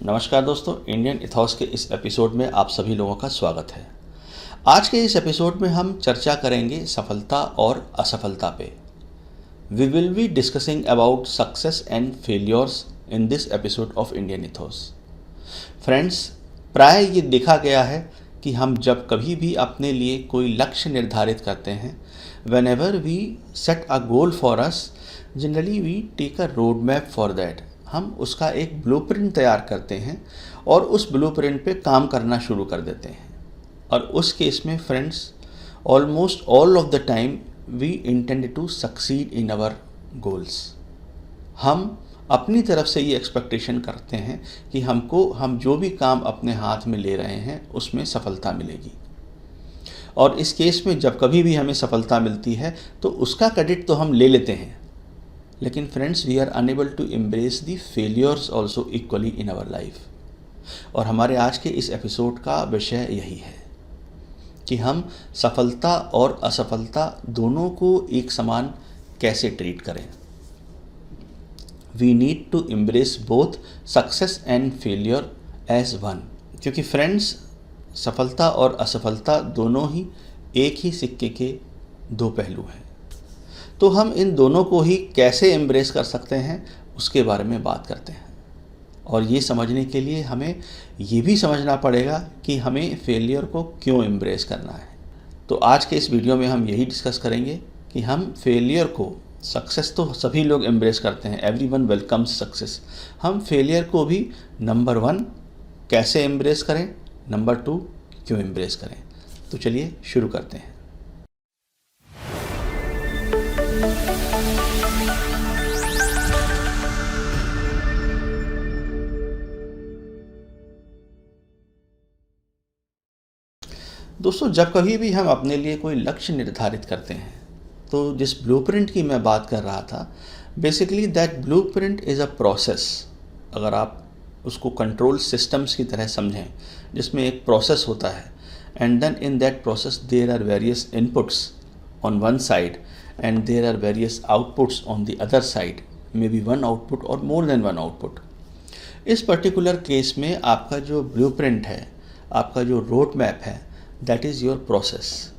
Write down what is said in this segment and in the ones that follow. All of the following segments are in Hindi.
नमस्कार दोस्तों, इंडियन इथॉस के इस एपिसोड में आप सभी लोगों का स्वागत है। आज के इस एपिसोड में हम चर्चा करेंगे सफलता और असफलता पे। We will be discussing about success and failures in this episode of Indian ethos. Friends, प्राय ये देखा गया है कि हम जब कभी भी अपने लिए कोई लक्ष्य निर्धारित करते हैं, whenever we set a goal for us, generally we take a road map for that. हम उसका एक ब्लूप्रिंट तैयार करते हैं और उस ब्लूप्रिंट पे काम करना शुरू कर देते हैं। और उस केस में friends, almost all of the time we intend to succeed in our goals. हम अपनी तरफ से ये एक्सपेक्टेशन करते हैं कि हम जो भी काम अपने हाथ में ले रहे हैं उसमें सफलता मिलेगी। और इस केस में जब कभी भी हमें सफलता मिलती है तो उसका क्रेडिट तो हम ले लेते हैं, लेकिन friends we are unable to embrace the failures also equally in our life. और हमारे आज के इस एपिसोड का विषय यही है कि हम सफलता और असफलता दोनों को एक समान कैसे ट्रीट करें। We need to embrace both success and failure as one, क्योंकि फ्रेंड्स सफलता और असफलता दोनों ही एक ही सिक्के के दो पहलू हैं। तो हम इन दोनों को ही कैसे एम्ब्रेस कर सकते हैं उसके बारे में बात करते हैं। और ये समझने के लिए हमें ये भी समझना पड़ेगा कि हमें फेलियर को क्यों एम्ब्रेस करना है। तो आज के इस वीडियो में हम यही डिस्कस करेंगे कि हम फेलियर को, सक्सेस तो सभी लोग एम्ब्रेस करते हैं, एवरीवन वेलकम्स सक्सेस, हम फेलियर को भी नंबर 1 कैसे एम्ब्रेस करें, नंबर 2 क्यों एम्ब्रेस करें। तो चलिए शुरू करते हैं। दोस्तों, जब कभी भी हम अपने लिए कोई लक्ष्य निर्धारित करते हैं तो जिस ब्लूप्रिंट की मैं बात कर रहा था, basically that blueprint is a process. अगर आप उसको कंट्रोल सिस्टम्स की तरह समझें, जिसमें एक प्रोसेस होता है and then in that process there are various inputs on one side and there are various outputs on the other side, may be one output और मोर देन वन आउटपुट। इस पर्टिकुलर केस में आपका जो ब्लूप्रिंट है, आपका जो रोड मैप है, दैट इज़ योर प्रोसेस।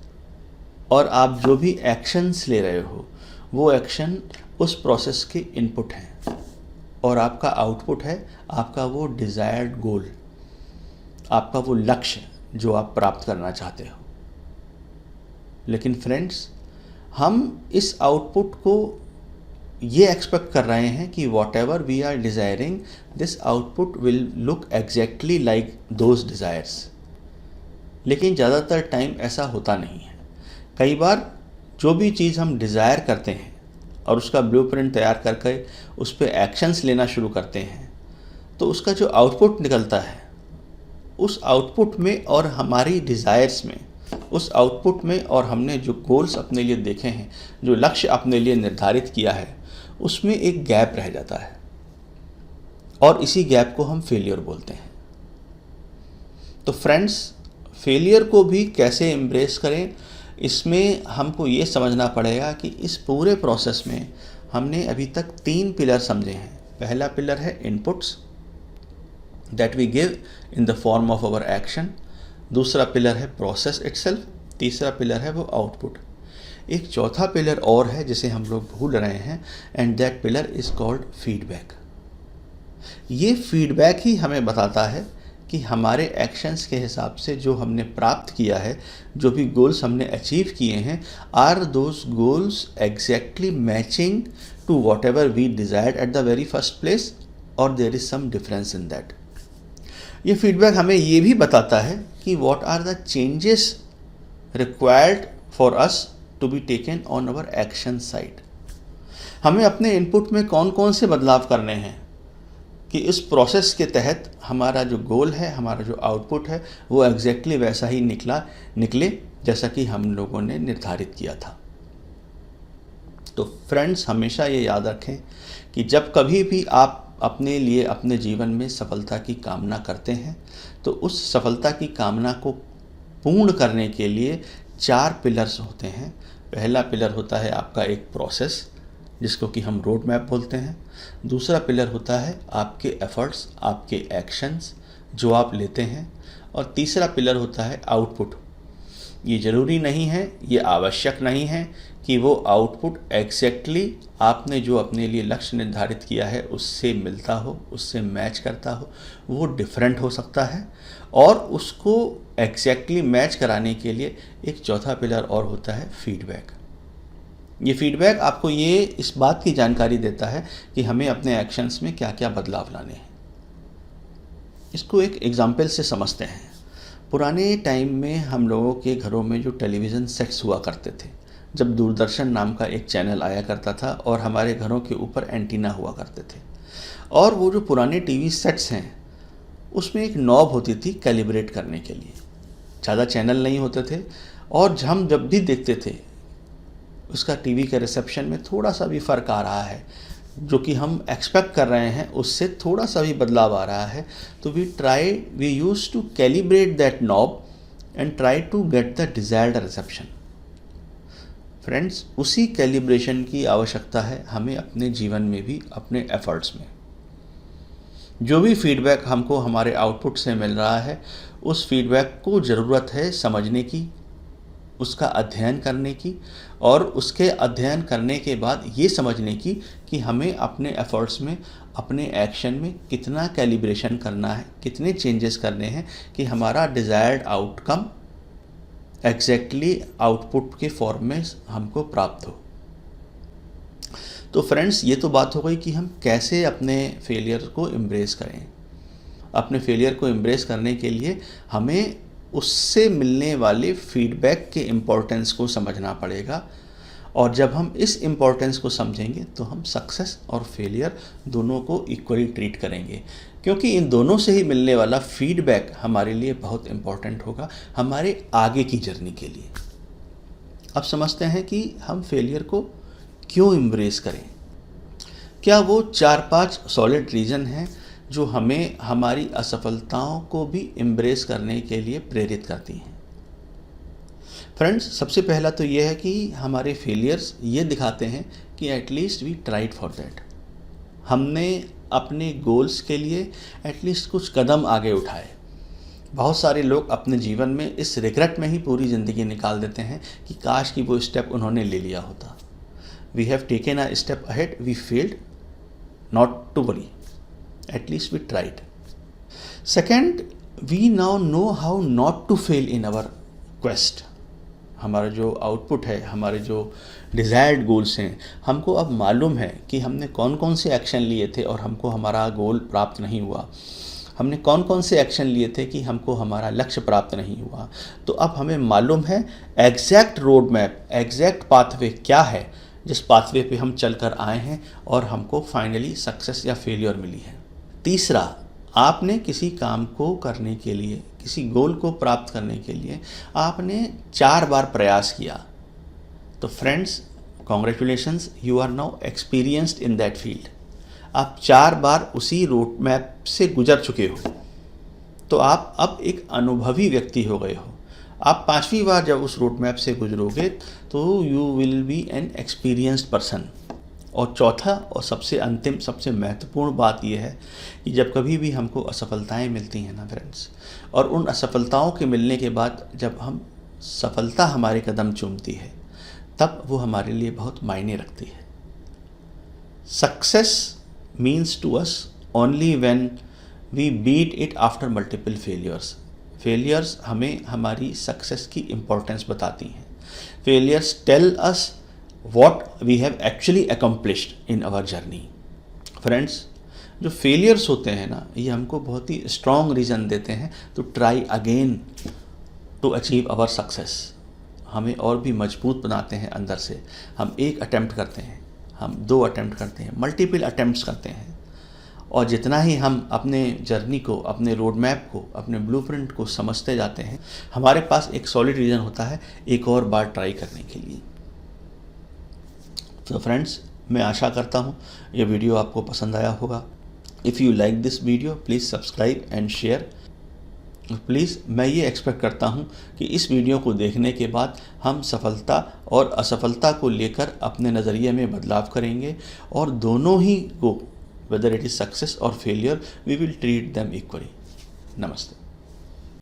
और आप जो भी एक्शंस ले रहे हो वो एक्शन उस प्रोसेस के इनपुट हैं और आपका आउटपुट है आपका वो डिज़ायर्ड गोल, आपका वो लक्ष्य जो आप प्राप्त करना चाहते हो। लेकिन फ्रेंड्स, हम इस आउटपुट को ये एक्सपेक्ट कर रहे हैं कि whatever we are desiring, this output will look exactly like those desires. लेकिन ज़्यादातर टाइम ऐसा होता नहीं है। कई बार जो भी चीज़ हम डिज़ायर करते हैं और उसका ब्लूप्रिंट तैयार करके उस पर एक्शंस लेना शुरू करते हैं, तो उसका जो आउटपुट निकलता है, उस आउटपुट में और हमारी डिज़ायर्स में, उस आउटपुट में और हमने जो गोल्स अपने लिए देखे हैं, जो लक्ष्य अपने लिए निर्धारित किया है, उसमें एक गैप रह जाता है और इसी गैप को हम फेलियर बोलते हैं। तो फ्रेंड्स, फेलियर को भी कैसे एम्ब्रेस करें, इसमें हमको ये समझना पड़ेगा कि इस पूरे प्रोसेस में हमने अभी तक 3 पिलर समझे हैं। पहला पिलर है inputs that we give in the form of our action. दूसरा पिलर है प्रोसेस इटसेल्फ। तीसरा पिलर है वो आउटपुट। एक चौथा पिलर और है जिसे हम लोग भूल रहे हैं, and that pillar is called feedback. ये फीडबैक ही हमें बताता है कि हमारे एक्शंस के हिसाब से जो हमने प्राप्त किया है, जो भी गोल्स हमने अचीव किए हैं, are those goals exactly matching to whatever we desired at the very first place, और there is some difference in that. ये फीडबैक हमें ये भी बताता है कि what are the changes required for us to be taken on our action side. हमें अपने इनपुट में कौन कौन से बदलाव करने हैं कि इस प्रोसेस के तहत हमारा जो गोल है, हमारा जो आउटपुट है, वो एग्जैक्टली वैसा ही निकले जैसा कि हम लोगों ने निर्धारित किया था। तो फ्रेंड्स, हमेशा ये याद रखें कि जब कभी भी आप अपने लिए अपने जीवन में सफलता की कामना करते हैं तो उस सफलता की कामना को पूर्ण करने के लिए 4 पिलर्स होते हैं। पहला पिलर होता है आपका एक प्रोसेस, जिसको कि हम रोड मैप बोलते हैं। दूसरा पिलर होता है आपके एफर्ट्स, आपके एक्शंस जो आप लेते हैं, और तीसरा पिलर होता है आउटपुट। ये ज़रूरी नहीं है, ये आवश्यक नहीं है कि वो आउटपुट एग्जैक्टली आपने जो अपने लिए लक्ष्य निर्धारित किया है उससे मिलता हो, उससे मैच करता हो। वो डिफरेंट हो सकता है, और उसको एग्जैक्टली मैच कराने के लिए एक चौथा पिलर और होता है फीडबैक। ये फीडबैक आपको ये इस बात की जानकारी देता है कि हमें अपने एक्शंस में क्या क्या बदलाव लाने हैं। इसको एक एग्जाम्पल से समझते हैं। पुराने टाइम में हम लोगों के घरों में जो टेलीविज़न सेट्स हुआ करते थे, जब दूरदर्शन नाम का एक चैनल आया करता था और हमारे घरों के ऊपर एंटीना हुआ करते थे, और वो जो पुराने टीवी सेट्स हैं उसमें एक नॉब होती थी कैलिब्रेट करने के लिए। ज़्यादा चैनल नहीं होते थे, और हम जब भी देखते थे उसका टीवी के रिसेप्शन में थोड़ा सा भी फ़र्क आ रहा है, जो कि हम एक्सपेक्ट कर रहे हैं उससे थोड़ा सा भी बदलाव आ रहा है, तो we use to calibrate that knob and try to get the desired reception. Friends, उसी कैलिब्रेशन की आवश्यकता है हमें अपने जीवन में भी, अपने एफर्ट्स में। जो भी फीडबैक हमको हमारे आउटपुट से मिल रहा है, उस फीडबैक को ज़रूरत है समझने की, उसका अध्ययन करने की, और उसके अध्ययन करने के बाद ये समझने की कि हमें अपने एफर्ट्स में, अपने एक्शन में कितना कैलिब्रेशन करना है, कितने चेंजेस करने हैं कि हमारा डिज़ायर्ड आउटकम एग्जैक्टली आउटपुट के फॉर्म में हमको प्राप्त हो। तो फ्रेंड्स, ये तो बात हो गई कि हम कैसे अपने फेलियर को एम्ब्रेस करें। अपने फेलियर को एम्ब्रेस करने के लिए हमें उससे मिलने वाले फीडबैक के इम्पोर्टेंस को समझना पड़ेगा, और जब हम इस इम्पोर्टेंस को समझेंगे तो हम सक्सेस और फेलियर दोनों को इक्वली ट्रीट करेंगे, क्योंकि इन दोनों से ही मिलने वाला फीडबैक हमारे लिए बहुत इम्पोर्टेंट होगा हमारे आगे की जर्नी के लिए। अब समझते हैं कि हम फेलियर को क्यों एम्ब्रेस करें। क्या वो 4-5 सॉलिड रीज़न हैं जो हमें हमारी असफलताओं को भी एम्ब्रेस करने के लिए प्रेरित करती हैं। फ्रेंड्स, सबसे पहला तो ये है कि हमारे फेलियर्स ये दिखाते हैं कि at least we tried for that. हमने अपने गोल्स के लिए एटलीस्ट कुछ कदम आगे उठाए। बहुत सारे लोग अपने जीवन में इस रिग्रेट में ही पूरी ज़िंदगी निकाल देते हैं कि काश कि वो स्टेप उन्होंने ले लिया होता। We have taken a step ahead, we failed, not to worry, at least we tried. Second, we now know how not to fail in our quest. हमारा जो आउटपुट है, हमारे जो डिज़ायर्ड गोल्स हैं, हमको अब मालूम है कि हमने कौन कौन से एक्शन लिए थे और हमको हमारा गोल प्राप्त नहीं हुआ। हमने कौन कौन से एक्शन लिए थे कि हमको हमारा लक्ष्य प्राप्त नहीं हुआ। तो अब हमें मालूम है exact road map, exact pathway क्या है जिस पाथवे पे हम चल कर आए हैं और हमको फाइनली सक्सेस या फेलियर मिली है। तीसरा, आपने किसी काम को करने के लिए, किसी गोल को प्राप्त करने के लिए आपने 4 बार प्रयास किया, तो friends congratulations, you are now experienced in that field. आप 4 बार उसी रोड मैप से गुजर चुके हो, तो आप अब एक अनुभवी व्यक्ति हो गए हो। आप 5वीं बार जब उस रोड मैप से गुजरोगे तो you will be N experienced person. और चौथा और सबसे अंतिम, सबसे महत्वपूर्ण बात यह है कि जब कभी भी हमको असफलताएं मिलती हैं ना फ्रेंड्स, और उन असफलताओं के मिलने के बाद जब हम सफलता हमारे कदम चूमती है, तब वो हमारे लिए बहुत मायने रखती है। Success means to us only when we beat it after multiple failures. Failures हमें हमारी सक्सेस की इम्पोर्टेंस बताती हैं। Failures tell us what we have actually accomplished in our journey. Friends, जो फेलियर्स होते हैं ना, ये हमको बहुत ही स्ट्रॉन्ग रीज़न देते हैं to try again to achieve our success. हमें और भी मजबूत बनाते हैं अंदर से। हम 1 अटैम्प्ट करते हैं, हम 2 अटैम्प्ट करते हैं, मल्टीपल अटैम्प्ट्स करते हैं, और जितना ही हम अपने जर्नी को, अपने रोड मैप को, अपने ब्लूप्रिंट को समझते जाते हैं, हमारे पास एक सॉलिड रीज़न होता है एक और बार ट्राई करने के लिए। तो फ्रेंड्स, मैं आशा करता हूँ ये वीडियो आपको पसंद आया होगा। If you like this video, please subscribe and share please मैं ये एक्सपेक्ट करता हूँ कि इस वीडियो को देखने के बाद हम सफलता और असफलता को लेकर अपने नज़रिए में बदलाव करेंगे और दोनों ही को, वेदर इट इज़ सक्सेस और failure, we will treat them equally. नमस्ते।